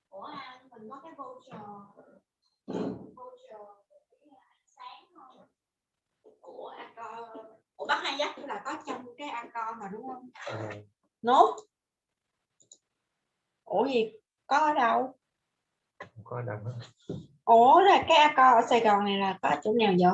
Ủa anh, mình có cái voucher ánh sáng không? Của Accor. Ủa bác Hai Dắt là có trong cái Accor mà đúng không? Nốt. Ủa gì? Có ở đâu? Không có ở đâu hết. Ủa là cái Accor ở Sài Gòn này là có chỗ nào vậy?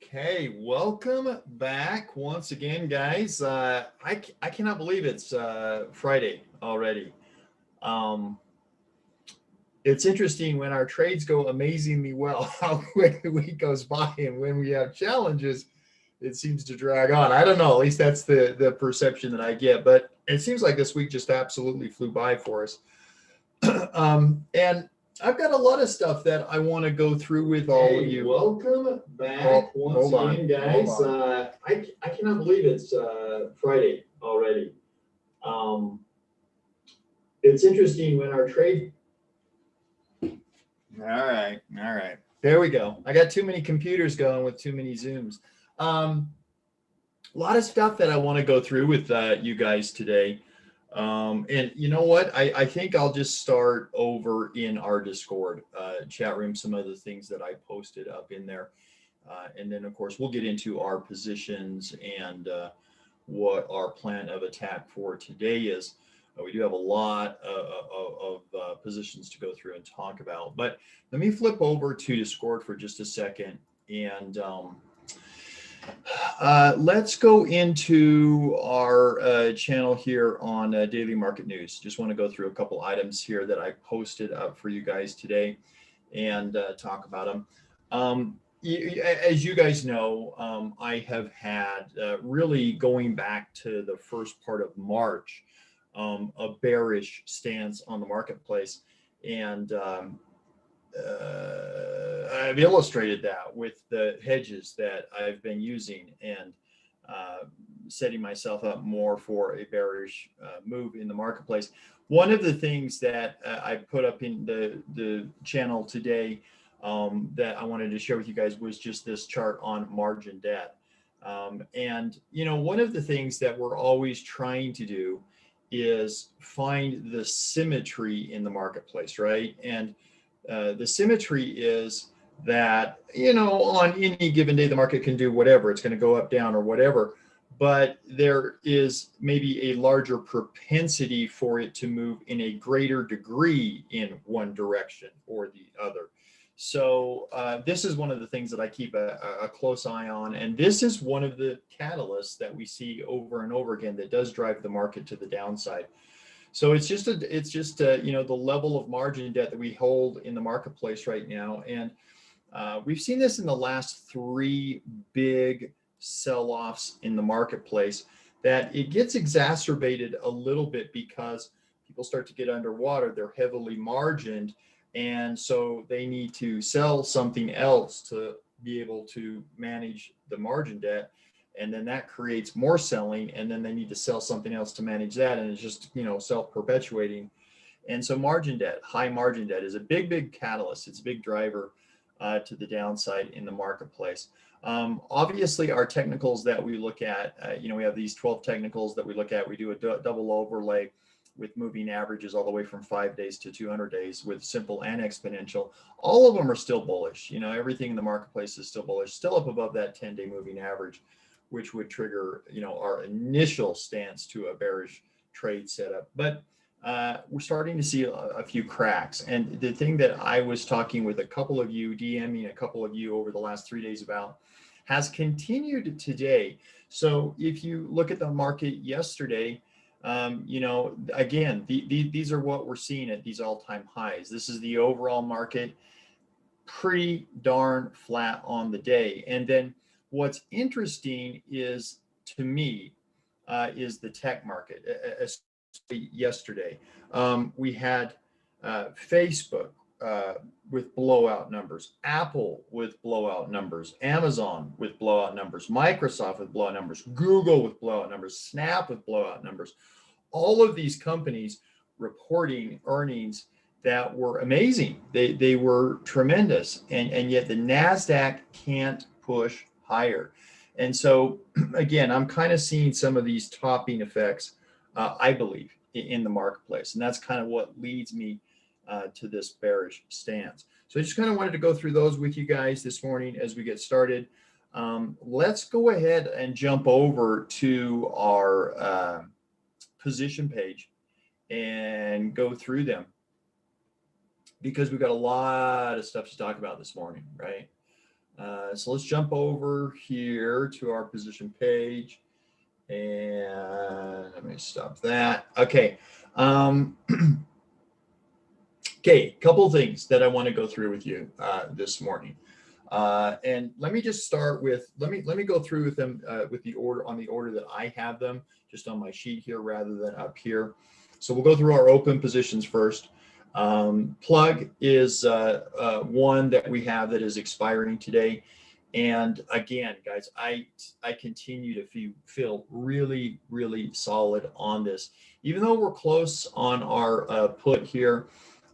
Okay, welcome back once again, guys. I cannot believe it's Friday already. Um, it's interesting when our trades go amazingly well, how quick the week goes by, and when we have challenges, it seems to drag on. I don't know, at least that's the perception that I get, but it seems like this week just absolutely flew by for us. And I've got a lot of stuff that I want to go through with all of you. Welcome back once again, guys. I cannot believe it's Friday already. It's interesting when our trade. All right. There we go. I got too many computers going with too many Zooms. A lot of stuff that I want to go through with you guys today. And you know what? I think I'll just start over in our Discord chat room, some of the things that I posted up in there. And then, of course, we'll get into our positions and what our plan of attack for today is. We do have a lot of positions to go through and talk about. But let me flip over to Discord for just a second. And let's go into our channel here on Daily Market News. Just want to go through a couple items here that I posted up for you guys today and talk about them. As you guys know, I have had really going back to the first part of March, a bearish stance on the marketplace. And I've illustrated that with the hedges that I've been using and setting myself up more for a bearish move in the marketplace. One of the things that I put up in the channel today that I wanted to share with you guys was just this chart on margin debt. And, you know, one of the things that we're always trying to do is find the symmetry in the marketplace, right? And the symmetry is that, you know, on any given day, the market can do whatever. It's going to go up, down, or whatever. But there is maybe a larger propensity for it to move in a greater degree in one direction or the other. So this is one of the things that I keep a close eye on. And this is one of the catalysts that we see over and over again that does drive the market to the downside. So it's just you know, the level of margin debt that we hold in the marketplace right now. And we've seen this in the last three big sell-offs in the marketplace, that it gets exacerbated a little bit because people start to get underwater. They're heavily margined. And so they need to sell something else to be able to manage the margin debt. And then that creates more selling, and then they need to sell something else to manage that. And it's just, you know, self-perpetuating. And so margin debt, high margin debt, is a big catalyst. It's a big driver to the downside in the marketplace. Obviously, our technicals that we look at, you know, we have these 12 technicals that we look at. We do a double overlay with moving averages all the way from 5 days to 200 days with simple and exponential. All of them are still bullish. You know, everything in the marketplace is still bullish, still up above that 10-day moving average, which would trigger, you know, our initial stance to a bearish trade setup. But we're starting to see a few cracks. And the thing that I was talking with a couple of you, DMing a couple of you over the last 3 days about, has continued today. So if you look at the market yesterday, you know, again, these are what we're seeing at these all-time highs. This is the overall market, pretty darn flat on the day. And then what's interesting is, to me, is the tech market. Yesterday, we had Facebook with blowout numbers, Apple with blowout numbers, Amazon with blowout numbers, Microsoft with blowout numbers, Google with blowout numbers, Snap with blowout numbers. All of these companies reporting earnings that were amazing. They were tremendous, and yet the NASDAQ can't push higher. And so again, I'm kind of seeing some of these topping effects, I believe, in the marketplace. And that's kind of what leads me to this bearish stance. So I just kind of wanted to go through those with you guys this morning as we get started. Let's go ahead and jump over to our position page and go through them, because we've got a lot of stuff to talk about this morning, right? So let's jump over here to our position page. And let me stop that. Okay. Okay, couple of things that I want to go through with you this morning. And let me just start with, let me go through with them with the order, on the order that I have them, just on my sheet here rather than up here. So we'll go through our open positions first. Plug is one that we have that is expiring today. And again, guys, I continue to feel really, really solid on this. Even though we're close on our put here,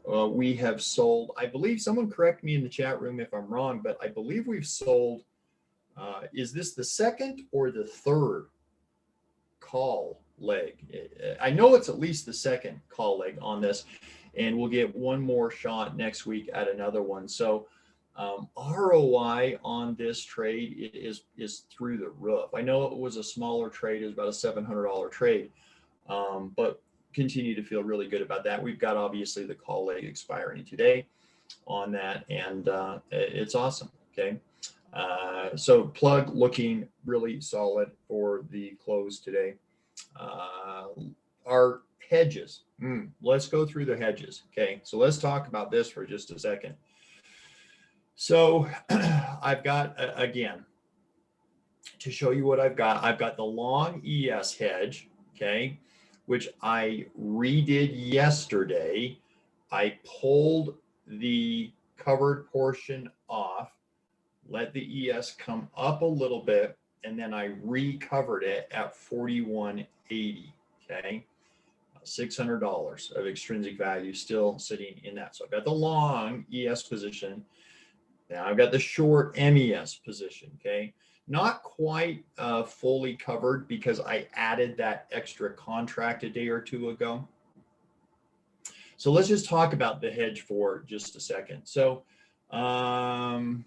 we have sold, I believe, someone correct me in the chat room if I'm wrong, but I believe we've sold, is this the second or the third call leg? I know it's at least the second call leg on this, and we'll get one more shot next week at another one. So ROI on this trade is through the roof. I know it was a smaller trade, it was about a $700 trade, but continue to feel really good about that. We've got obviously the call leg expiring today on that, and it's awesome. Okay, so plug looking really solid for the close today. Our hedges, let's go through the hedges. Okay, so let's talk about this for just a second. So I've got, again, to show you what I've got the long ES hedge, okay, which I redid yesterday. I pulled the covered portion off, let the ES come up a little bit, and then I recovered it at 41.80, okay? $600 of extrinsic value still sitting in that. So I've got the long ES position. Now I've got the short MES position, okay? Not quite fully covered because I added that extra contract a day or two ago. So let's just talk about the hedge for just a second. So one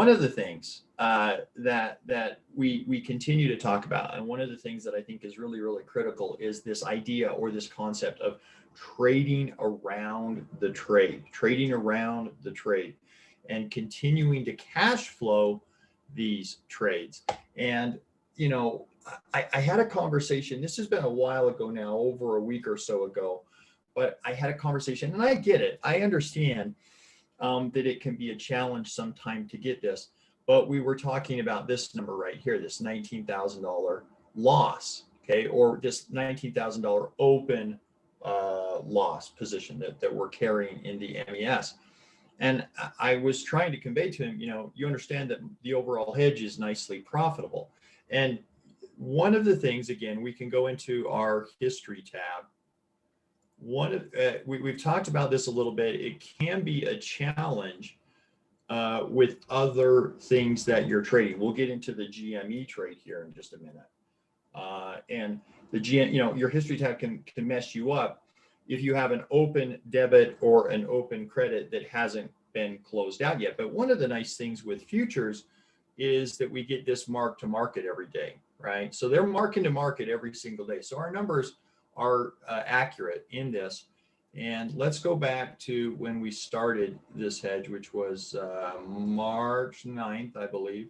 of the things that we continue to talk about, and one of the things that I think is really, really critical, is this idea or this concept of trading around the trade, and continuing to cash flow these trades. And, you know, I had a conversation, this has been a while ago now, over a week or so ago, but I had a conversation, and I get it. I understand that it can be a challenge sometime to get this, but we were talking about this number right here, this $19,000 loss, okay, or this $19,000 open loss position that we're carrying in the MES. And I was trying to convey to him, you know, you understand that the overall hedge is nicely profitable. And one of the things, again, we can go into our history tab. We've talked about this a little bit. It can be a challenge with other things that you're trading. We'll get into the GME trade here in just a minute. And the your history tab can mess you up if you have an open debit or an open credit that hasn't been closed out yet. But one of the nice things with futures is that we get this mark to market every day, right? So they're marking to market every single day. So our numbers are accurate in this. And let's go back to when we started this hedge, which was March 9th, I believe.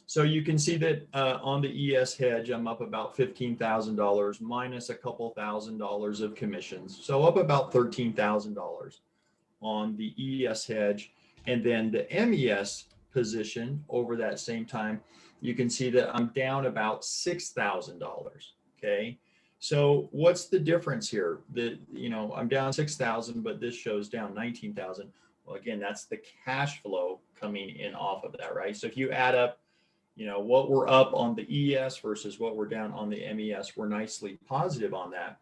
So you can see that on the ES hedge, I'm up about $15,000 minus a couple $1,000 of commissions. So up about $13,000 on the ES hedge. And then the MES position over that same time, you can see that I'm down about $6,000, okay? So what's the difference here? I'm down 6,000, but this shows down 19,000. Well, again, that's the cash flow coming in off of that, right? So if you add up, what we're up on the ES versus what we're down on the MES, we're nicely positive on that.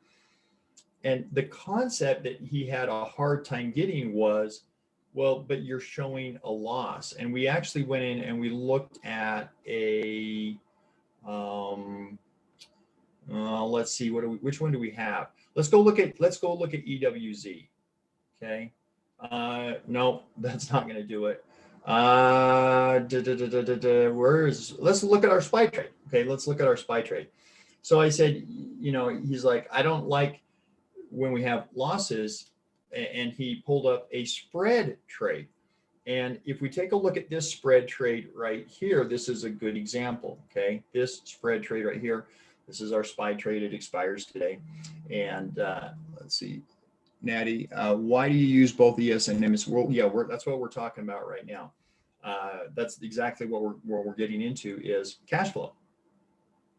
And the concept that he had a hard time getting was, well, but you're showing a loss. And we actually went in and we looked at a, let's see, which one do we have? Let's go look at EWZ. Okay. No, that's not going to do it. Let's look at our SPY trade. Okay, let's look at our SPY trade. So I said, he's like, I don't like when we have losses, and he pulled up a spread trade. And if we take a look at this spread trade right here, this is a good example, okay? This spread trade right here, this is our SPY trade. It expires today. And let's see, Natty, why do you use both ES and MS? Well, yeah, that's what we're talking about right now. That's exactly what we're getting into is cash flow.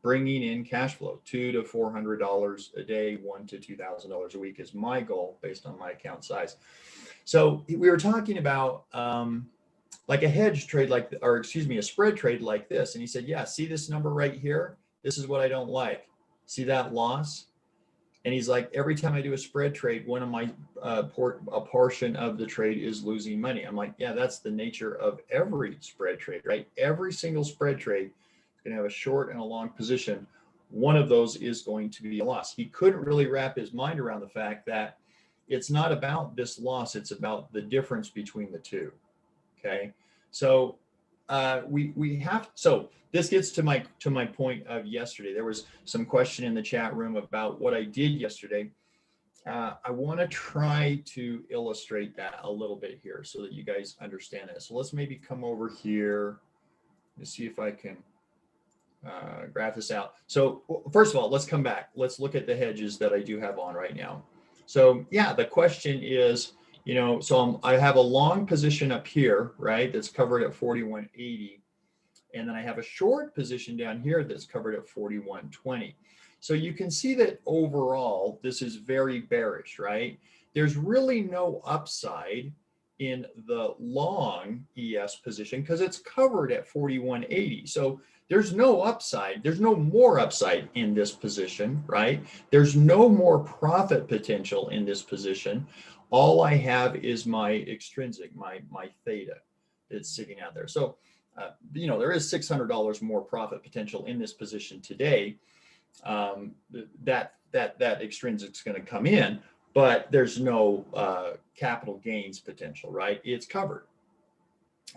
Bringing in cash flow, $200 to $400 a day, $1,000 to $2,000 a week is my goal based on my account size. So we were talking about like a hedge trade, a spread trade like this. And he said, yeah, see this number right here? This is what I don't like. See that loss? And he's like, every time I do a spread trade, one of my a portion of the trade is losing money. I'm like, yeah, that's the nature of every spread trade, right? Every single spread trade is going to have a short and a long position. One of those is going to be a loss. He couldn't really wrap his mind around the fact that it's not about this loss. It's about the difference between the two. Okay. So so this gets to my point of yesterday. There was some question in the chat room about what I did yesterday. I want to try to illustrate that a little bit here so that you guys understand it. So let's maybe come over here and see if I can graph this out. So first of all, let's come back. Let's look at the hedges that I do have on right now. So yeah, the question is, so I have a long position up here, right? That's covered at 41.80. And then I have a short position down here that's covered at 41.20. So you can see that overall, this is very bearish, right? There's really no upside in the long ES position because it's covered at 41.80. So there's no upside. There's no more upside in this position, right? There's no more profit potential in this position. All I have is my extrinsic, my theta that's sitting out there. So, there is $600 more profit potential in this position today. That extrinsic is going to come in, but there's no capital gains potential, right? It's covered.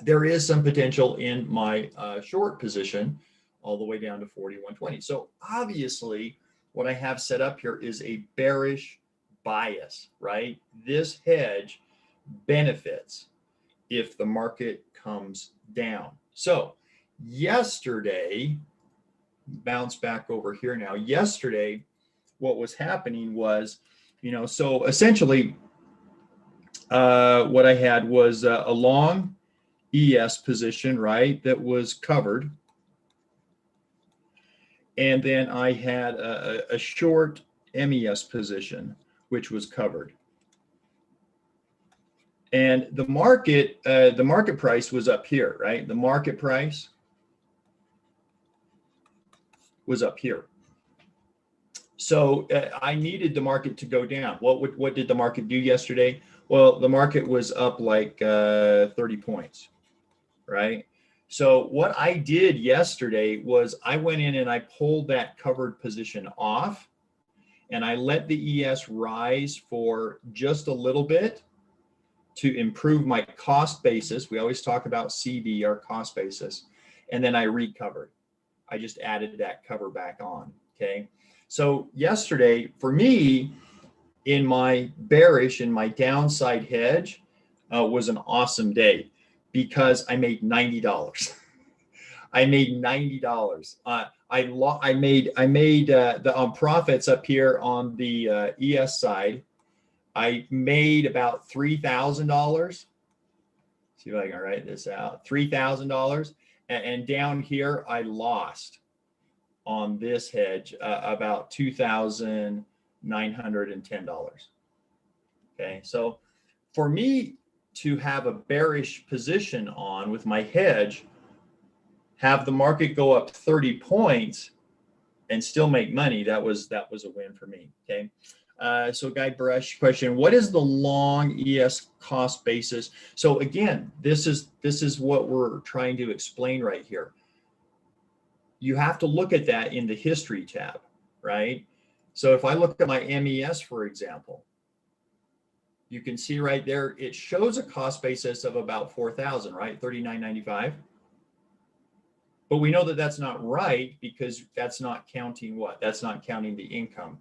There is some potential in my short position all the way down to 41.20. So obviously what I have set up here is a bearish bias, right? This hedge benefits if the market comes down. So yesterday, bounce back over here now. Yesterday, what was happening was, so essentially what I had was a long ES position, right, that was covered. And then I had a short MES position, which was covered. And the market price was up here, right? The market price was up here. So I needed the market to go down. What did the market do yesterday? Well, the market was up like 30 points, right? So what I did yesterday was I went in and I pulled that covered position off and I let the ES rise for just a little bit to improve my cost basis. We always talk about CB, our cost basis, and then I recovered. I just added that cover back on, okay? So yesterday, for me, in my downside hedge, was an awesome day because I made $90. I made $90. I made the profits up here on the ES side. I made about $3,000. See if I can write this out. $3,000. And down here, I lost on this hedge about $2,910. Okay, so for me to have a bearish position on with my hedge, have the market go up 30 points and still make money, that was a win for me. Okay. So Guy Brush question, what is the long ES cost basis? So again, this is what we're trying to explain right here. You have to look at that in the history tab, right? So if I look at my MES, for example, you can see right there, it shows a cost basis of about 4,000, right? $39.95. But we know that that's not right because that's not counting what? That's not counting the income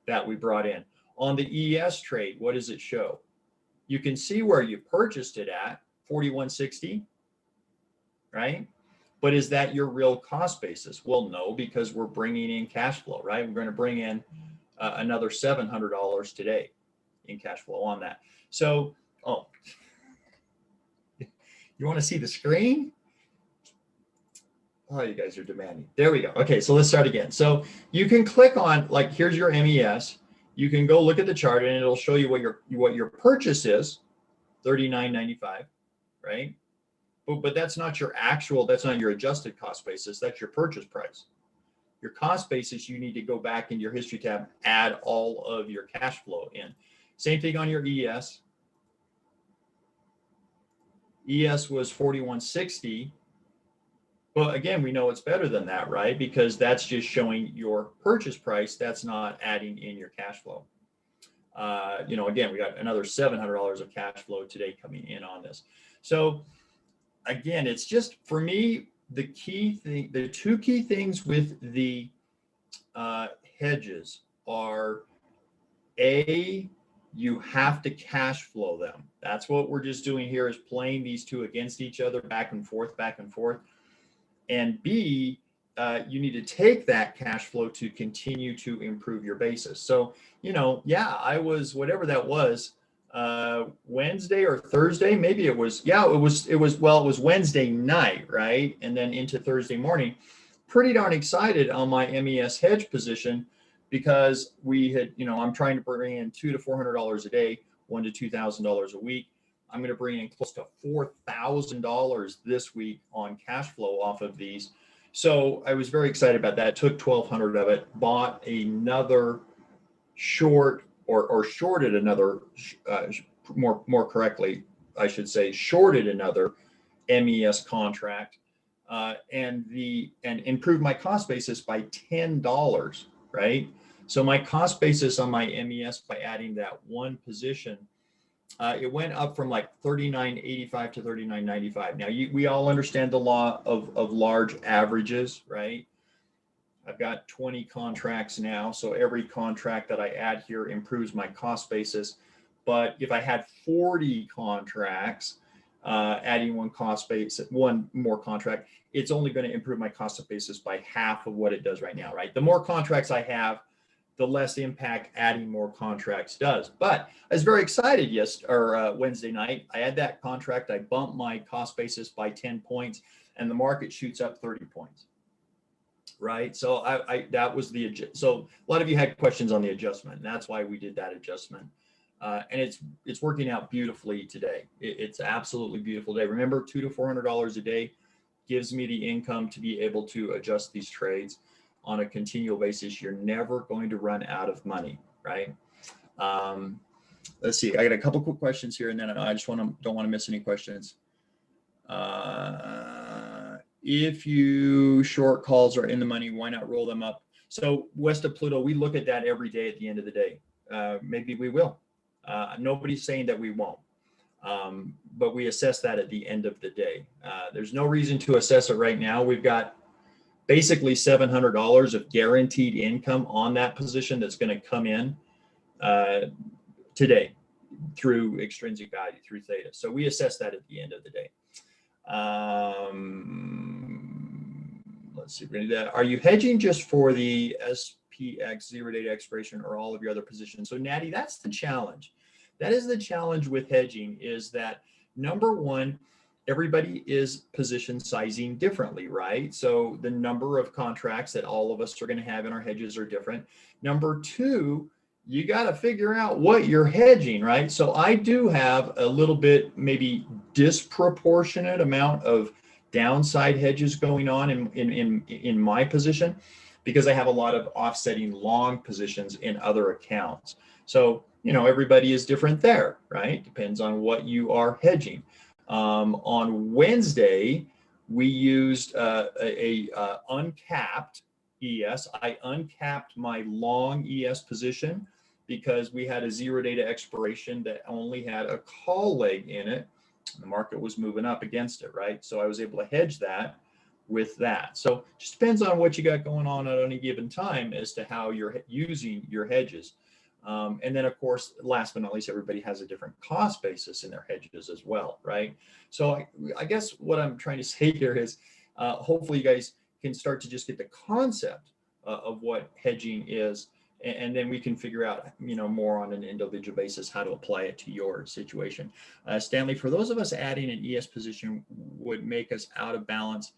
that we brought in. On the ES trade, what does it show? You can see where you purchased it at, 41.60, right? But is that your real cost basis? Well, no, because we're bringing in cash flow, right? We're going to bring in another $700 today in cash flow on that. So, oh, you want to see the screen? Oh, you guys are demanding. There we go. Okay, so let's start again. So you can click on, like, here's your MES. You can go look at the chart and it'll show you what your purchase is, $39.95, right? But that's not your actual, that's not your adjusted cost basis. That's your purchase price. Your cost basis, you need to go back in your history tab, add all of your cash flow in. Same thing on your ES. ES was 41.60. But again, we know it's better than that, right? Because that's just showing your purchase price. That's not adding in your cash flow. Again, we got another $700 of cash flow today coming in on this. So again, it's just, for me, the key thing, the two key things with the hedges are, A, you have to cash flow them. That's what we're just doing here, is playing these two against each other, back and forth, back and forth. And B, you need to take that cash flow to continue to improve your basis. So, I was, whatever that was, Wednesday or Thursday, maybe it was Wednesday night, right? And then into Thursday morning, pretty darn excited on my MES hedge position, because we had, I'm trying to bring in $200 to $400 a day, $1,000 to $2,000 a week. I'm going to bring in close to $4,000 this week on cash flow off of these. So I was very excited about that. Took 1,200 of it, bought another short, or shorted another, more correctly, I should say, shorted another MES contract, and improved my cost basis by $10, right? So my cost basis on my MES, by adding that one position, it went up from like $39.85 to $39.95. Now, we all understand the law of large averages, right? I've got 20 contracts now, so every contract that I add here improves my cost basis. But if I had 40 contracts, adding one more contract, it's only going to improve my cost basis by half of what it does right now, right? The more contracts I have, the less impact adding more contracts does. But I was very excited Wednesday night. I had that contract. I bumped my cost basis by 10 points, and the market shoots up 30 points, right? So that was so a lot of you had questions on the adjustment, and that's why we did that adjustment. And it's working out beautifully today. It's absolutely beautiful day. Remember, $200 to $400 a day gives me the income to be able to adjust these trades on a continual basis. You're never going to run out of money, right? Let's see. I got a couple quick questions here, and then I just don't want to miss any questions. If you short calls are in the money, why not roll them up? So west of Pluto, we look at that every day at the end of the day. Maybe we will. Nobody's saying that we won't. But we assess that at the end of the day. There's no reason to assess it right now. We've got basically $700 of guaranteed income on that position that's going to come in today through extrinsic value, through theta. So we assess that at the end of the day. Let's see. Are you hedging just for the SPX 0-day expiration, or all of your other positions? So Natty, that's the challenge. That is the challenge with hedging, is that, number one, everybody is position sizing differently, right? So the number of contracts that all of us are going to have in our hedges are different. Number two, you got to figure out what you're hedging, right? So I do have a little bit, maybe disproportionate amount of downside hedges going on in my position, because I have a lot of offsetting long positions in other accounts. So, everybody is different there, right? Depends on what you are hedging. On Wednesday, we used a uncapped ES. I uncapped my long ES position because we had a 0-day to expiration that only had a call leg in it. The market was moving up against it, right? So I was able to hedge that with that. So it just depends on what you got going on at any given time as to how you're using your hedges. And then, of course, last but not least, everybody has a different cost basis in their hedges as well, right? So I guess what I'm trying to say here is hopefully you guys can start to just get the concept of what hedging is, and then we can figure out, more on an individual basis how to apply it to your situation. Stanley, for those of us adding an ES position would make us out of balance.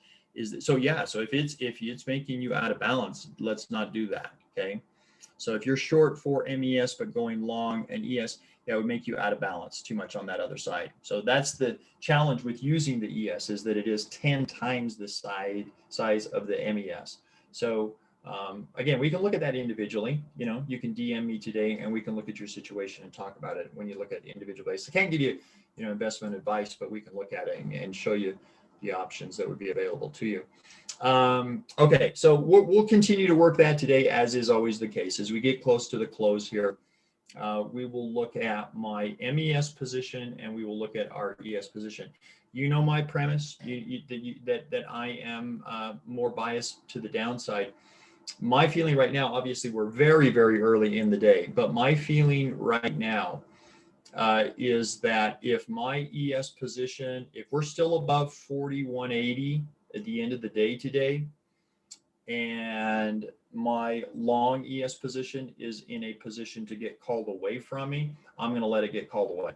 So if it's making you out of balance, let's not do that. Okay. So if you're short for MES but going long an ES, that would make you out of balance too much on that other side. So that's the challenge with using the ES, is that it is 10 times the size of the MES. So again, we can look at that individually. You can DM me today and we can look at your situation and talk about it when you look at the individual basis. I can't give you, investment advice, but we can look at it and show you the options that would be available to you. Okay, so we'll continue to work that today, as is always the case. As we get close to the close here, we will look at my MES position and we will look at our ES position. My premise, that I am more biased to the downside. My feeling right now, obviously we're very, very early in the day, but my feeling right now is that if my ES position, if we're still above 4180 at the end of the day today, and my long ES position is in a position to get called away from me, I'm going to let it get called away.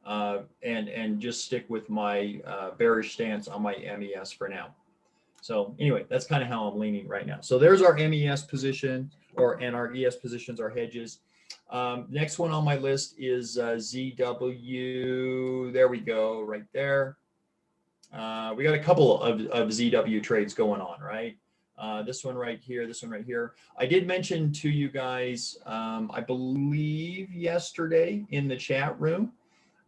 And just stick with my bearish stance on my MES for now. So anyway, that's kind of how I'm leaning right now. So there's our MES position, and our ES positions, our hedges. Next one on my list is ZW. There we go, right there. We got a couple of ZW trades going on, right? This one right here, this one right here. I did mention to you guys, I believe yesterday in the chat room.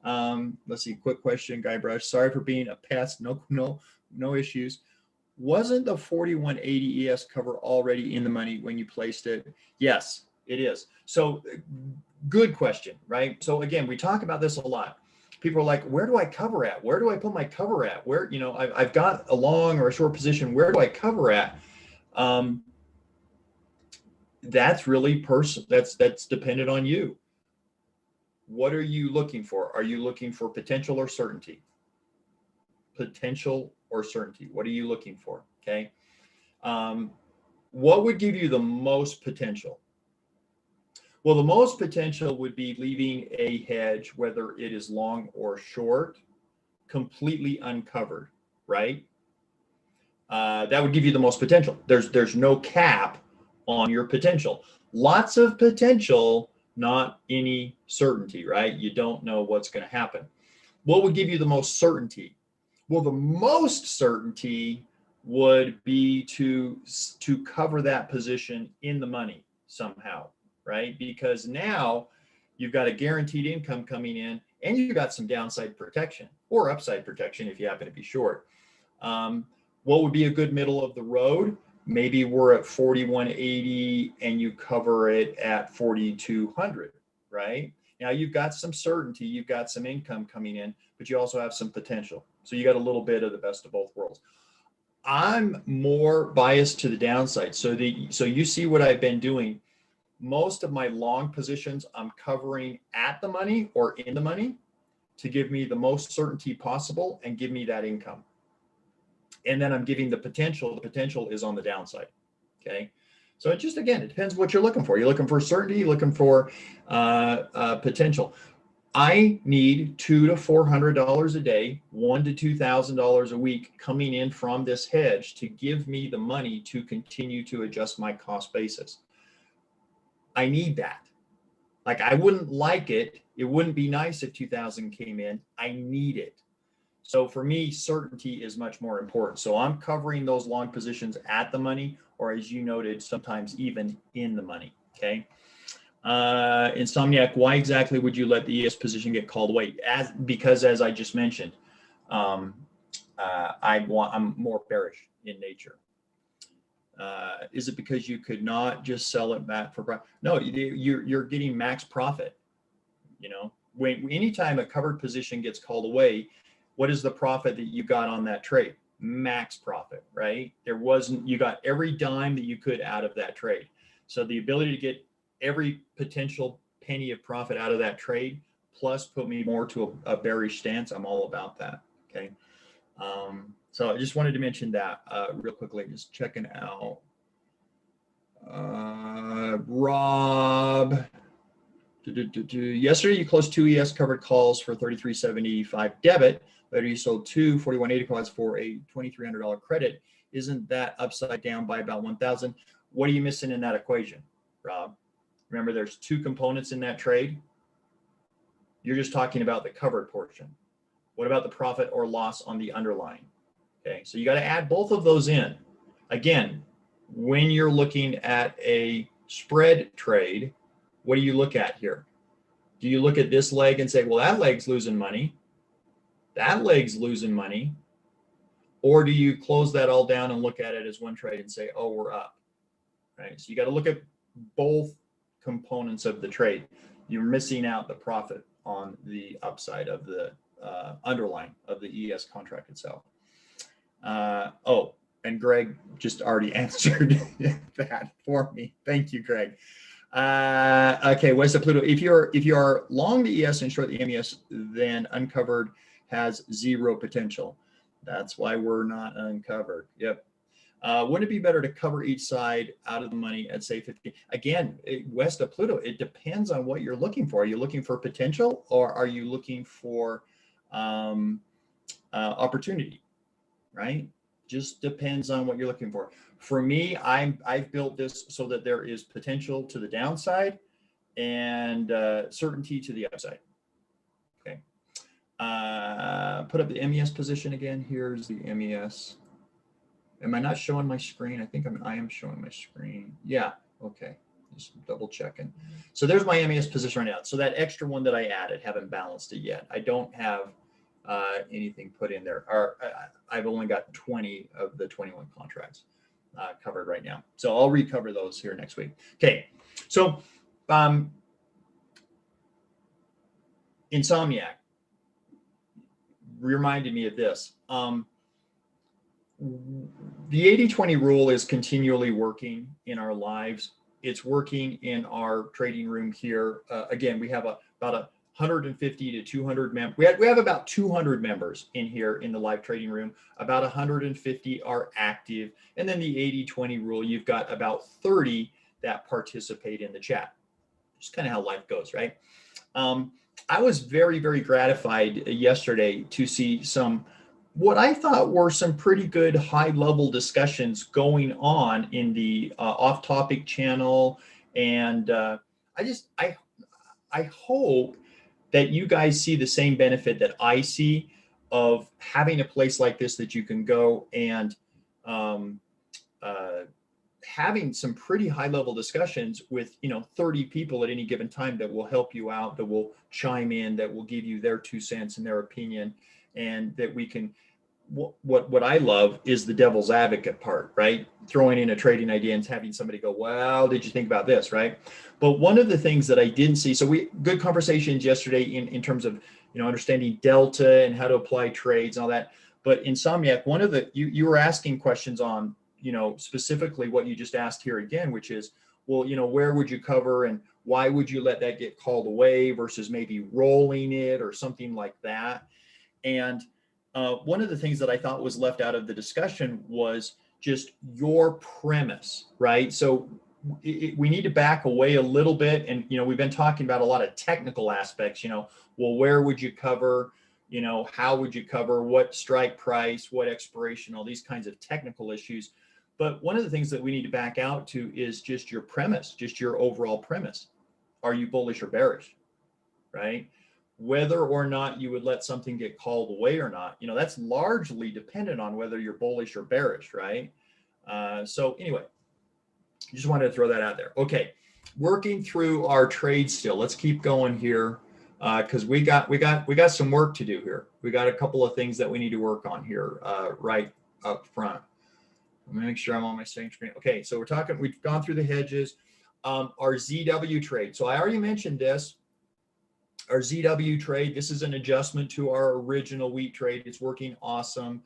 Let's see, quick question, Guybrush. Sorry for being a pest. No issues. Wasn't the 4180 ES cover already in the money when you placed it? Yes, it is. So good question, right? So again, we talk about this a lot. People are like, where do I cover at? Where do I put my cover at? Where, I've got a long or a short position. Where do I cover at? That's really that's dependent on you. What are you looking for? Are you looking for potential or certainty? Potential or certainty? What are you looking for? Okay. What would give you the most potential? Well, the most potential would be leaving a hedge, whether it is long or short, completely uncovered, right? That would give you the most potential. There's no cap on your potential. Lots of potential, not any certainty, right? You don't know what's going to happen. What would give you the most certainty? Well, the most certainty would be to cover that position in the money somehow, right? Because now you've got a guaranteed income coming in and you've got some downside protection or upside protection if you happen to be short. What would be a good middle of the road? Maybe we're at 4180 and you cover it at 4200, right? Now you've got some certainty, you've got some income coming in, but you also have some potential. So you got a little bit of the best of both worlds. I'm more biased to the downside. So you see what I've been doing. Most of my long positions, I'm covering at the money or in the money to give me the most certainty possible and give me that income. And then I'm giving the potential. The potential is on the downside. Okay. So it just, again, it depends what you're looking for. You're looking for certainty, you're looking for potential. I need $200 to $400 a day, $1,000 to $2,000 a week coming in from this hedge to give me the money to continue to adjust my cost basis. I need that. Like, I wouldn't like it. It wouldn't be nice if 2,000 came in. I need it. So for me, certainty is much more important. So I'm covering those long positions at the money, or as you noted, sometimes even in the money. Okay. Insomniac, why exactly would you let the ES position get called away? Because as I just mentioned, I'm more bearish in nature. Is it because you could not just sell it back for profit? No, you're getting max profit. Anytime a covered position gets called away, what is the profit that you got on that trade? Max profit, right? You got every dime that you could out of that trade. So the ability to get every potential penny of profit out of that trade, plus put me more to a bearish stance, I'm all about that. Okay. So I just wanted to mention that real quickly, just checking out. Rob, yesterday you closed 2 ES covered calls for 33.75 debit, but you sold 2 41.80 calls for a $2,300 credit. Isn't that upside down by about 1,000? What are you missing in that equation, Rob? Remember, there's 2 components in that trade. You're just talking about the covered portion. What about the profit or loss on the underlying? Okay, so you got to add both of those in. Again, when you're looking at a spread trade, what do you look at here? Do you look at this leg and say, well, that leg's losing money, that leg's losing money? Or do you close that all down and look at it as one trade and say, oh, we're up, right? So you got to look at both components of the trade. You're missing out the profit on the upside of the underlying of the ES contract itself. Oh, and Greg just already answered that for me. Thank you, Greg. Okay, West of Pluto. If you are long the ES and short the MES, then uncovered has 0 potential. That's why we're not uncovered. Yep. Wouldn't it be better to cover each side out of the money at say 50? Again, West of Pluto, it depends on what you're looking for. Are you looking for potential, or are you looking for opportunity? Right? Just depends on what you're looking for. For me, I've built this so that there is potential to the downside and certainty to the upside. Okay. Put up the MES position again. Here's the MES. Am I not showing my screen? I think I am showing my screen. Yeah. Okay. Just double checking. So there's my MES position right now. So that extra one that I added, haven't balanced it yet. I don't have anything put in there. I've only got 20 of the 21 contracts covered right now. So I'll recover those here next week. Okay. So Insomniac reminded me of this. The 80-20 rule is continually working in our lives. It's working in our trading room here. Again, we have about 150 to 200 members. We have about 200 members in here in the live trading room. About 150 are active. And then the 80-20 rule, you've got about 30 that participate in the chat. Just kind of how life goes, right? I was very, very gratified yesterday to see what I thought were some pretty good high-level discussions going on in the off-topic channel. And I hope that you guys see the same benefit that I see of having a place like this that you can go and having some pretty high-level discussions with 30 people at any given time that will help you out, that will chime in, that will give you their 2 cents and their opinion, and that we can. What I love is the devil's advocate part, right? Throwing in a trading idea and having somebody go, well, did you think about this, right? But one of the things that I didn't see, so good conversations yesterday in terms of, understanding delta and how to apply trades and all that. But Insomniac, one of the, you were asking questions on, specifically what you just asked here again, which is, well, where would you cover and why would you let that get called away versus maybe rolling it or something like that? And one of the things that I thought was left out of the discussion was just your premise, right? So we need to back away a little bit. And, we've been talking about a lot of technical aspects, well, where would you cover, how would you cover, what strike price, what expiration, all these kinds of technical issues. But one of the things that we need to back out to is just your premise, just your overall premise. Are you bullish or bearish, right? Whether or not you would let something get called away or not, that's largely dependent on whether you're bullish or bearish, right? So anyway, just wanted to throw that out there. Okay, working through our trades still. Let's keep going here because we got some work to do here. We got a couple of things that we need to work on here right up front. Let me make sure I'm on my same screen. Okay, so we've gone through the hedges. Our ZW trade. So I already mentioned this. Our ZW trade, this is an adjustment to our original wheat trade. It's working awesome.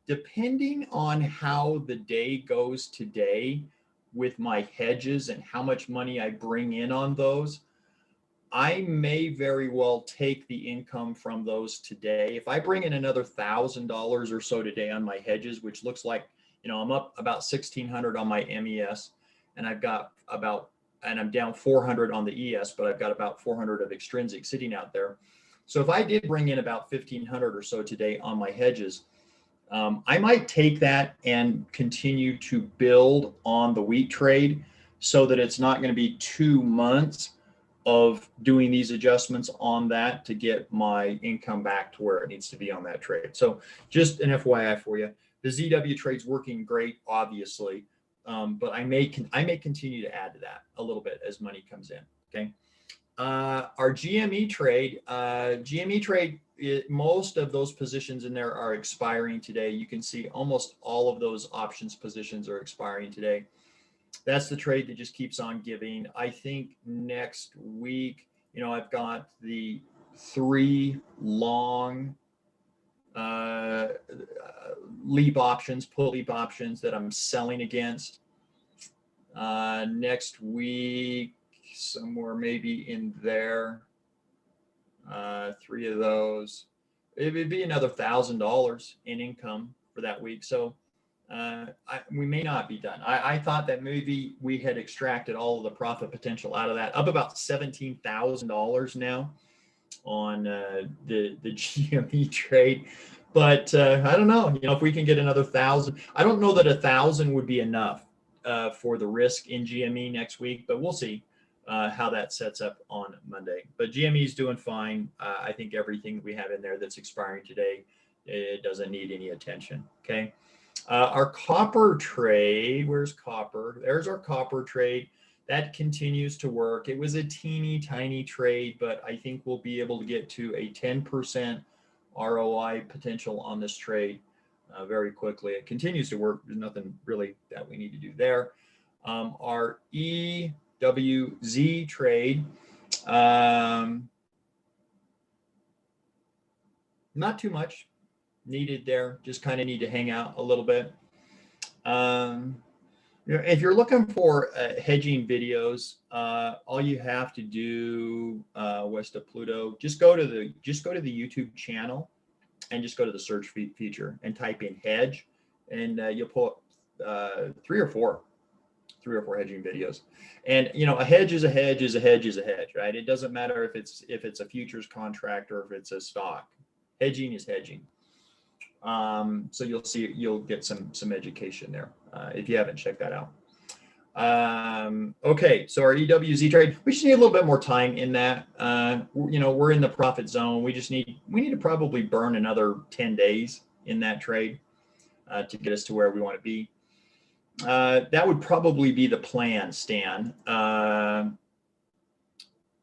Depending on how the day goes today, with my hedges and how much money I bring in on those, I may very well take the income from those today. If I bring in another $1,000 or so today on my hedges, which looks like, I'm up about 1,600 on my MES, and I've got and I'm down 400 on the ES, but I've got about 400 of extrinsic sitting out there. So if I did bring in about 1,500 or so today on my hedges, I might take that and continue to build on the wheat trade so that it's not going to be 2 months of doing these adjustments on that to get my income back to where it needs to be on that trade. So just an FYI for you, the ZW trade's working great, obviously, but I may continue to add to that a little bit as money comes in. Okay. Our GME trade, most of those positions in there are expiring today. You can see almost all of those options positions are expiring today. That's the trade that just keeps on giving. I think next week, I've got the 3 long leap options, put leap options that I'm selling against. Next week, somewhere maybe in there, 3 of those, it would be another $1,000 in income for that week. So we may not be done. I thought that maybe we had extracted all of the profit potential out of that, up about $17,000 now on the GME trade. But I don't know, if we can get another 1,000, I don't know that 1,000 would be enough for the risk in GME next week, but we'll see how that sets up on Monday. But GME is doing fine. I think everything that we have in there that's expiring today, it doesn't need any attention. Okay. Our copper trade, where's copper? There's our copper trade. That continues to work. It was a teeny tiny trade, but I think we'll be able to get to a 10% ROI potential on this trade very quickly. It continues to work. There's nothing really that we need to do there. Our EWZ trade, not too much needed there, just kind of need to hang out a little bit. If you're looking for hedging videos, all you have to do west of Pluto, just go to the YouTube channel and just go to the search feature and type in hedge, and you'll pull up 3 or 4 hedging videos. And a hedge is a hedge is a hedge is a hedge, right? It doesn't matter if it's a futures contract or if it's a stock. Hedging is hedging. So you'll get some education there if you haven't checked that out. Okay, so our EWZ trade, we just need a little bit more time in that. We're in the profit zone. We need to probably burn another 10 days in that trade to get us to where we want to be. That would probably be the plan, Stan.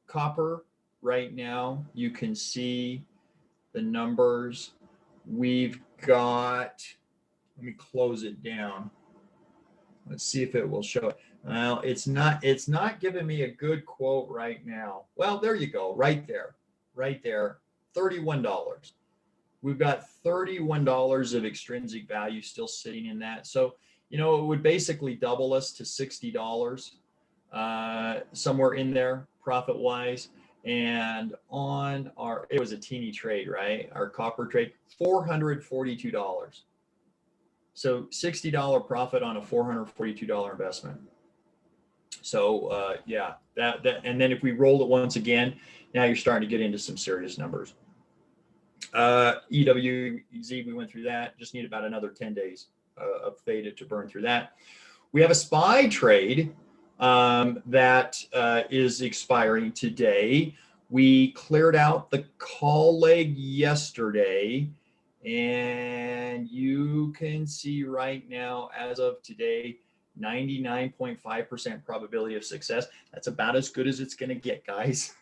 Copper right now, you can see the numbers. We've got, let me close it down. Let's see if it will show it. Well, it's not giving me a good quote right now. Well, there you go, right there, $31. We've got $31 of extrinsic value still sitting in that. So, it would basically double us to $60 somewhere in there profit-wise. And on it was a teeny trade, right? Our copper trade, $442. So $60 profit on a $442 investment. So yeah, that and then if we rolled it once again, now you're starting to get into some serious numbers. EWZ, we went through that. Just need about another 10 days of theta to burn through that. We have a SPY trade that is expiring today. We cleared out the call leg yesterday, and you can see right now, as of today, 99.5% probability of success. That's about as good as it's going to get, guys.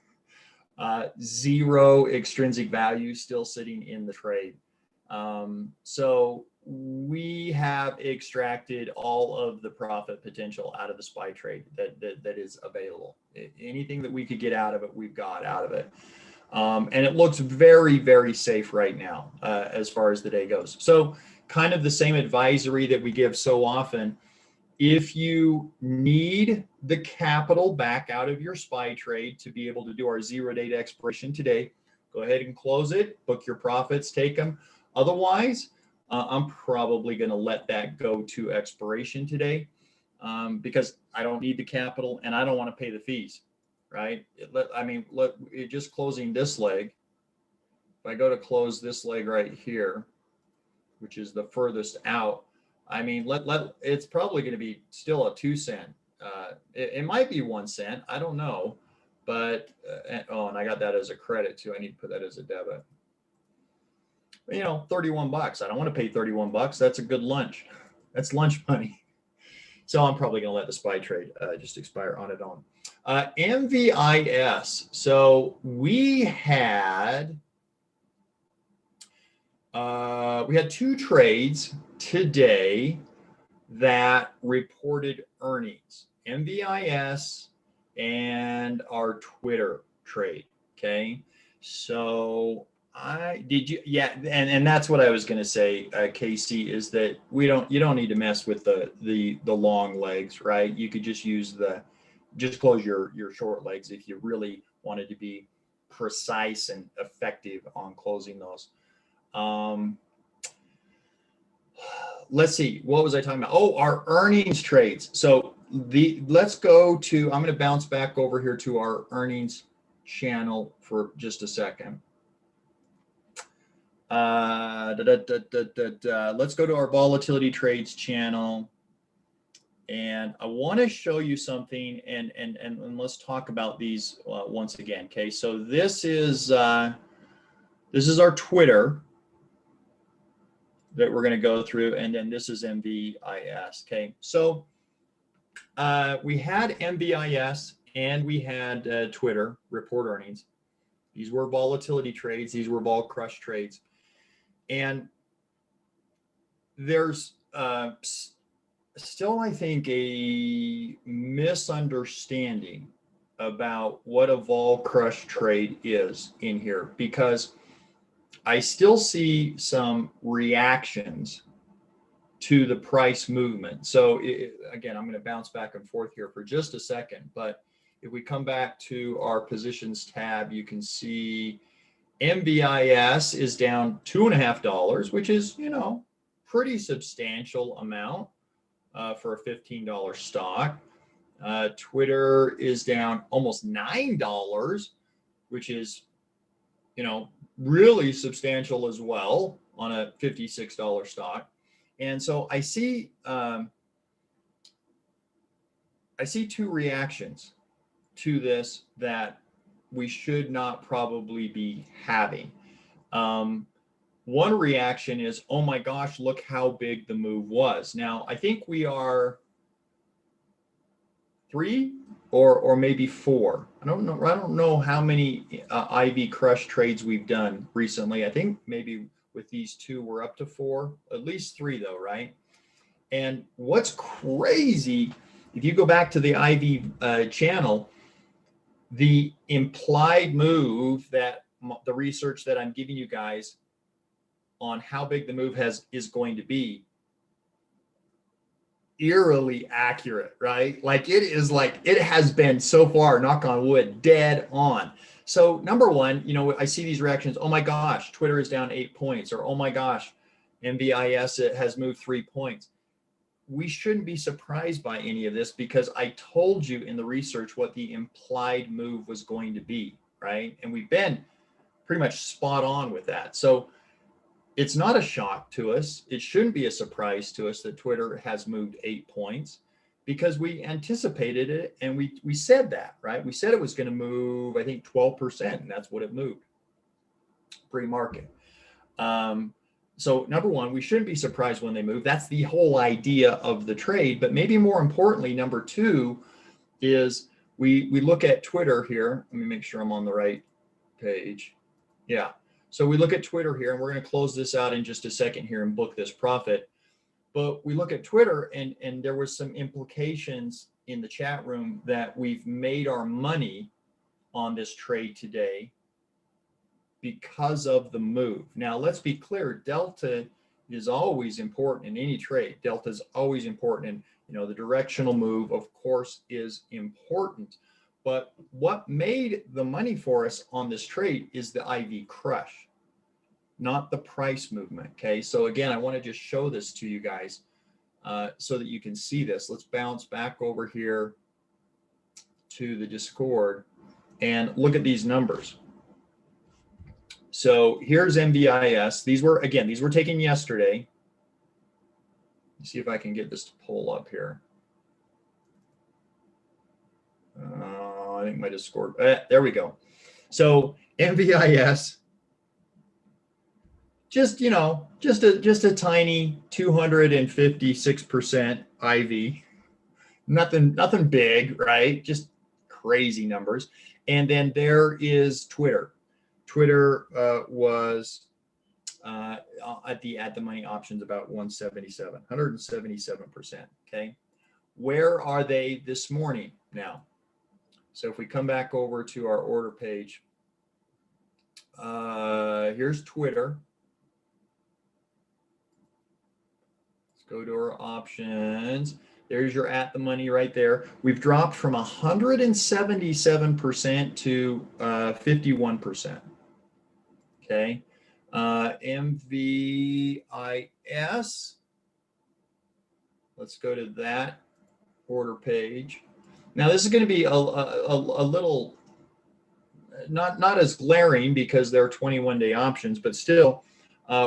0 extrinsic value still sitting in the trade. So we have extracted all of the profit potential out of the SPY trade that is available. Anything that we could get out of it, we've got out of it. And it looks very, very safe right now as far as the day goes. So kind of the same advisory that we give so often. If you need the capital back out of your SPY trade to be able to do our 0 date expiration today, go ahead and close it, book your profits, take them. Otherwise, I'm probably going to let that go to expiration today because I don't need the capital and I don't want to pay the fees, right? Just closing this leg. If I go to close this leg right here, which is the furthest out, I mean, it's probably going to be still a 2 cent. It might be 1 cent. I don't know. But, and I got that as a credit too. I need to put that as a debit. But, you know, 31 bucks. I don't want to pay 31 bucks. That's a good lunch. That's lunch money. So I'm probably going to let the SPY trade just expire on its own. MVIS. So we had 2 trades today that reported earnings, MVIS and our Twitter trade. Okay. So and that's what I was going to say, Casey, is that you don't need to mess with the long legs, right? You could just just close your short legs if you really wanted to be precise and effective on closing those. Let's see, what was I talking about? Oh, our earnings trades. So let's go to, I'm going to bounce back over here to our earnings channel for just a second. Let's go to our volatility trades channel. And I want to show you something and let's talk about these once again. Okay. So this is our Twitter that we're going to go through, and then this is MVIS. Okay, so we had MVIS and we had Twitter report earnings. These were volatility trades. These were vol crush trades, and there's still, I think, a misunderstanding about what a vol crush trade is in here, because I still see some reactions to the price movement. So again, I'm going to bounce back and forth here for just a second, but if we come back to our positions tab, you can see MVIS is down $2.50, which is, you know, pretty substantial amount for a $15 stock. Twitter is down almost $9, which is, you know, really substantial as well on a $56 stock. And so I see 2 reactions to this that we should not probably be having. One reaction is, oh my gosh, look how big the move was. Now, I think we are 3 or maybe 4. I don't know how many IV crush trades we've done recently. I think maybe with these 2 we're up to 4, at least 3 though, right? And what's crazy, if you go back to the IV channel, the implied move that the research that I'm giving you guys on how big the move is going to be, eerily accurate, right? Like it has been so far, knock on wood, dead on. So number one, you know, I see these reactions. Oh my gosh, Twitter is down 8 points, or oh my gosh, MVIS it has moved 3 points. We shouldn't be surprised by any of this because I told you in the research what the implied move was going to be, right? And we've been pretty much spot on with that. So it's not a shock to us. It shouldn't be a surprise to us that Twitter has moved 8 points because we anticipated it and we said that, right? We said it was going to move, I think, 12%, and that's what it moved pre-market. So number one, we shouldn't be surprised when they move. That's the whole idea of the trade. But maybe more importantly, number 2 is we look at Twitter here. Let me make sure I'm on the right page. Yeah. So we look at Twitter here, and we're going to close this out in just a second here and book this profit. But we look at Twitter, and there was some implications in the chat room that we've made our money on this trade today because of the move. Now, let's be clear, Delta is always important in any trade. Delta is always important. And, you know, the directional move, of course, is important. But what made the money for us on this trade is the IV crush, not the price movement. Okay. So again, I want to just show this to you guys so that you can see this. Let's bounce back over here to the Discord and look at these numbers. So here's MVIS. These were taken yesterday. Let's see if I can get this to pull up here. I think my Discord, there we go. So MVIS, just, you know, just a tiny 256% IV. Nothing big, right? Just crazy numbers. And then there is Twitter. Twitter was at the money options about 177%. Okay. Where are they this morning now? So if we come back over to our order page, here's Twitter. Let's go to our options. There's your at the money right there. We've dropped from 177% to 51%. Okay. MVIS. Let's go to that order page. Now this is going to be a little not as glaring because they're 21-day options, but still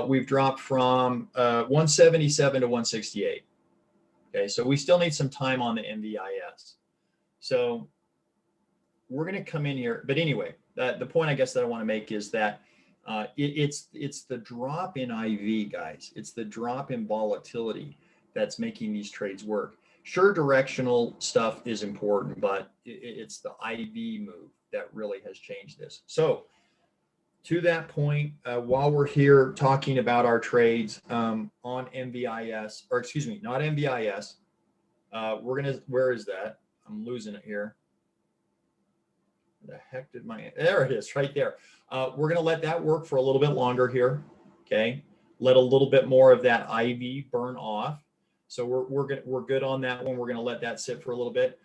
we've dropped from 177 to 168. Okay, so we still need some time on the MVIS. So we're going to come in here, but anyway, the point I guess that I want to make is that it's the drop in IV, guys. It's the drop in volatility that's making these trades work. Sure, directional stuff is important, but it's the IV move that really has changed this. So to that point, while we're here talking about our trades on MVIS, or excuse me, not MVIS, where is that? I'm losing it here. The heck did there it is right there. We're going to let that work for a little bit longer here. Okay. Let a little bit more of that IV burn off. So we're good on that one. We're going to let that sit for a little bit.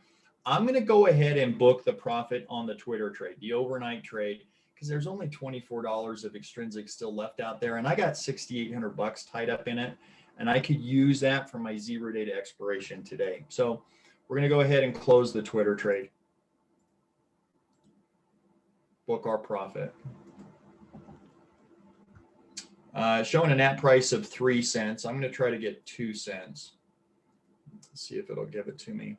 I'm going to go ahead and book the profit on the Twitter trade, the overnight trade, because there's only $24 of extrinsic still left out there. And I got $6,800 tied up in it. And I could use that for my 0-day to expiration today. So we're going to go ahead and close the Twitter trade. Book our profit. Showing a net price of 3 cents. I'm going to try to get 2 cents. Let's see if it'll give it to me.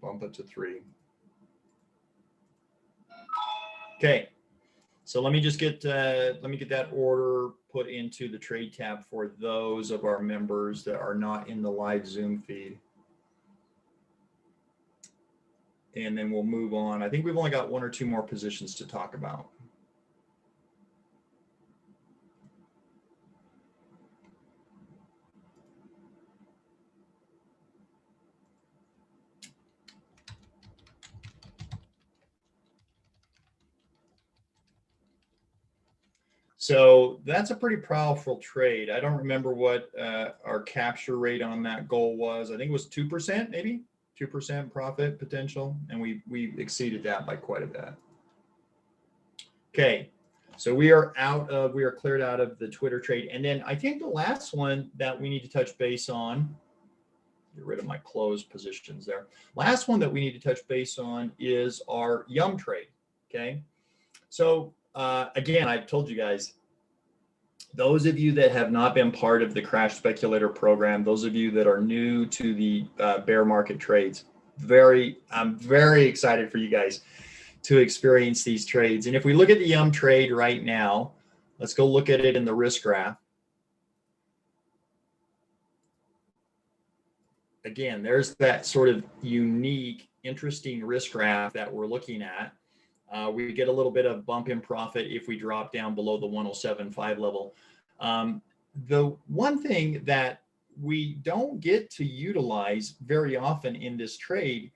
Bump it to 3. Okay. So let me just get that order put into the trade tab for those of our members that are not in the live Zoom feed. And then we'll move on. I think we've only got 1 or 2 more positions to talk about. So that's a pretty powerful trade. I don't remember what our capture rate on that goal was. I think it was 2%, maybe 2% profit potential. And we exceeded that by quite a bit. Okay. So we are cleared out of the Twitter trade. And then I think the last one that we need to touch base on, get rid of my closed positions there. Last one that we need to touch base on is our YUM trade. Okay. So again, I've told you guys, those of you that have not been part of the Crash Speculator program, those of you that are new to the bear market trades, I'm very excited for you guys to experience these trades. And if we look at the YUM trade right now, let's go look at it in the risk graph. Again, there's that sort of unique, interesting risk graph that we're looking at. We get a little bit of bump in profit if we drop down below the 107.5 level. The one thing that we don't get to utilize very often in this trade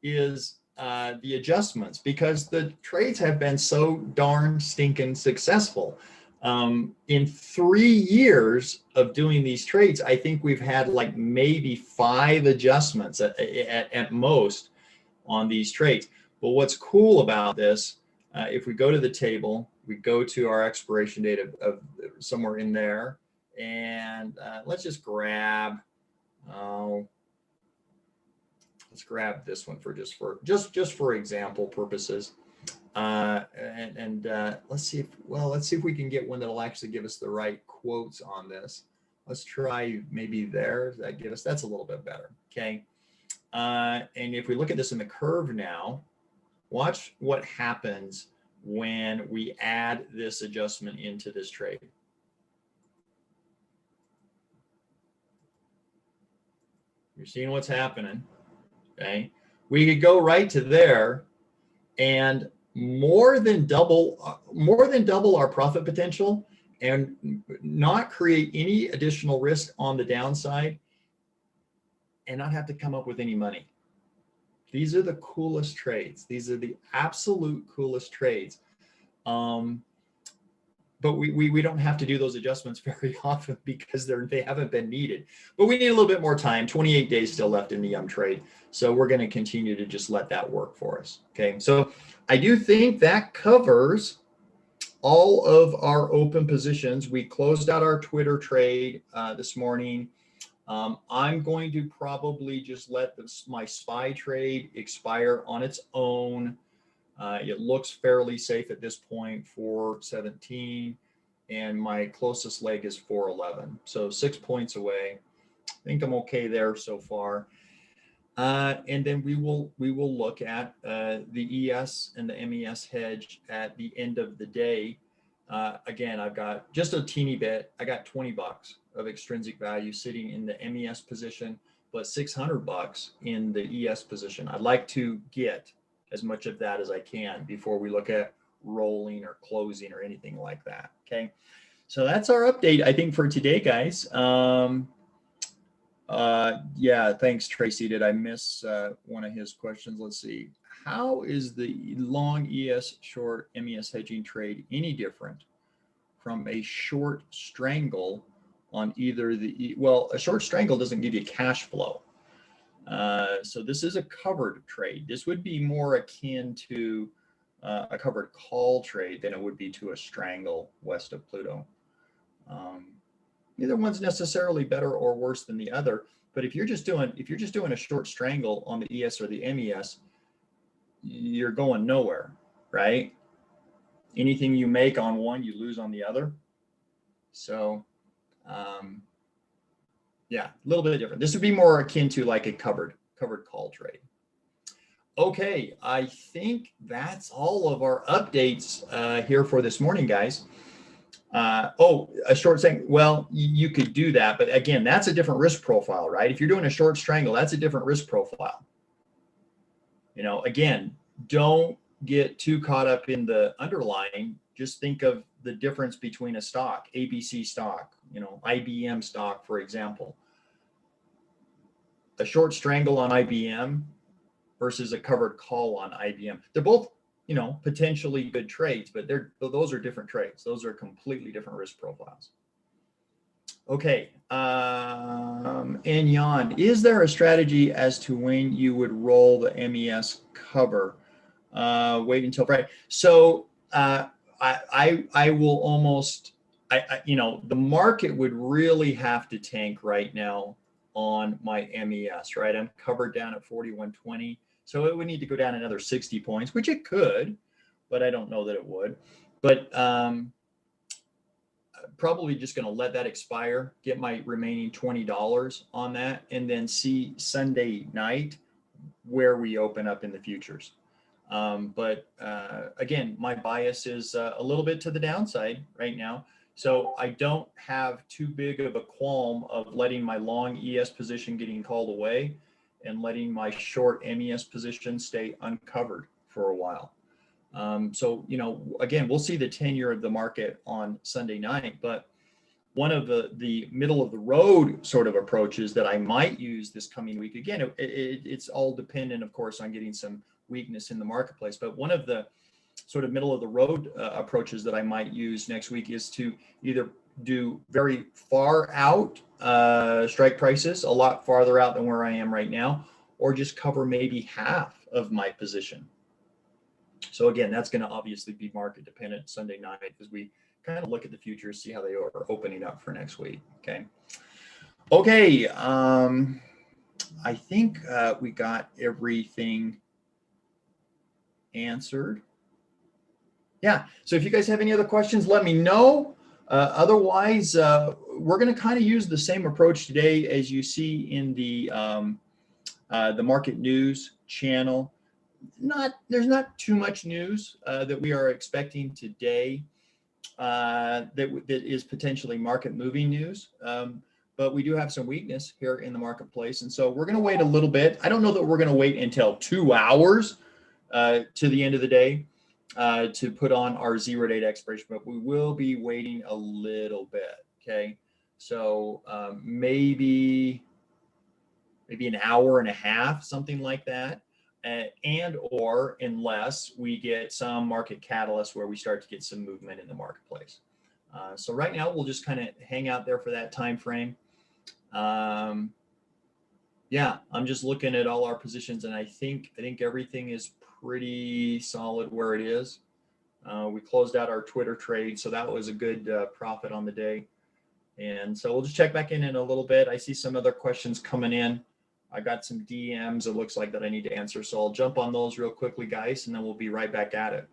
is the adjustments, because the trades have been so darn stinking successful. In 3 years of doing these trades, I think we've had like maybe 5 adjustments at most on these trades. But what's cool about this, if we go to the table, we go to our expiration date of somewhere in there, and let's just grab, let's grab this one for just for example purposes. Let's see if we can get one that'll actually give us the right quotes on this. Let's try maybe there. Does that give us? That's a little bit better. Okay. And if we look at this in the curve now, watch what happens when we add this adjustment into this trade. You're seeing what's happening. Okay. We could go right to there and more than double our profit potential and not create any additional risk on the downside and not have to come up with any money. These are the coolest trades. These are the absolute coolest trades. But we don't have to do those adjustments very often because they haven't been needed. But we need a little bit more time. 28 days still left in the trade. So we're going to continue to just let that work for us. Okay. So I do think that covers all of our open positions. We closed out our Twitter trade this morning. I'm going to probably just let my SPY trade expire on its own. It looks fairly safe at this point, 417, and my closest leg is 411. So 6 points away. I think I'm okay there so far. And then we will look at the ES and the MES hedge at the end of the day. Again, I've got just a teeny bit. I got $20 of extrinsic value sitting in the MES position, but $600 in the ES position. I'd like to get as much of that as I can before we look at rolling or closing or anything like that. Okay. So that's our update, I think, for today, guys. Yeah, thanks, Tracy. Did I miss one of his questions? Let's see. How is the long ES short MES hedging trade any different from a short strangle on either well, a short strangle doesn't give you cash flow. So this is a covered trade. This would be more akin to a covered call trade than it would be to a strangle west of Pluto. Neither one's necessarily better or worse than the other. But if you're just doing a short strangle on the ES or the MES, you're going nowhere, right? Anything you make on one, you lose on the other. So, yeah, a little bit different. This would be more akin to like a covered call trade. Okay, I think that's all of our updates here for this morning, guys. Oh, a short saying, well, you could do that, but again, that's a different risk profile, right? If you're doing a short strangle, that's a different risk profile. You know, again, don't get too caught up in the underlying. Just think of the difference between a stock, ABC stock, you know, IBM stock, for example. A short strangle on IBM versus a covered call on IBM. They're both, you know, potentially good trades, but those are different trades. Those are completely different risk profiles. Okay, and Jan, is there a strategy as to when you would roll the MES cover? Wait until Friday. So I will almost, you know, the market would really have to tank right now on my MES, right? I'm covered down at 41.20. So it would need to go down another 60 points, which it could, but I don't know that it would. But probably just going to let that expire, get my remaining $20 on that, and then see Sunday night where we open up in the futures. But again, my bias is a little bit to the downside right now. So I don't have too big of a qualm of letting my long ES position getting called away and letting my short MES position stay uncovered for a while. So, you know, again, we'll see the 10-year of the market on Sunday night, but one of the middle of the road sort of approaches that I might use this coming week. Again, it's all dependent, of course, on getting some weakness in the marketplace. But one of the sort of middle of the road approaches that I might use next week is to either do very far out strike prices, a lot farther out than where I am right now, or just cover maybe half of my position. So again, that's going to obviously be market dependent Sunday night as we kind of look at the futures, see how they are opening up for next week. Okay. I think we got everything answered. Yeah. So if you guys have any other questions, let me know. Otherwise, we're going to kind of use the same approach today as you see in the market news channel. There's not too much news that we are expecting today that is potentially market moving news. But we do have some weakness here in the marketplace. And so we're going to wait a little bit. I don't know that we're going to wait until 2 hours to the end of the day to put on our 0-date expiration, but we will be waiting a little bit. Okay. So maybe an hour and a half, something like that. And or unless we get some market catalyst where we start to get some movement in the marketplace. So right now we'll just kind of hang out there for that time frame. Yeah, I'm just looking at all our positions, and I think everything is pretty solid where it is. We closed out our Twitter trade, so that was a good profit on the day. And so we'll just check back in a little bit. I see some other questions coming in. I got some DMs it looks like that I need to answer. So I'll jump on those real quickly, guys, and then we'll be right back at it.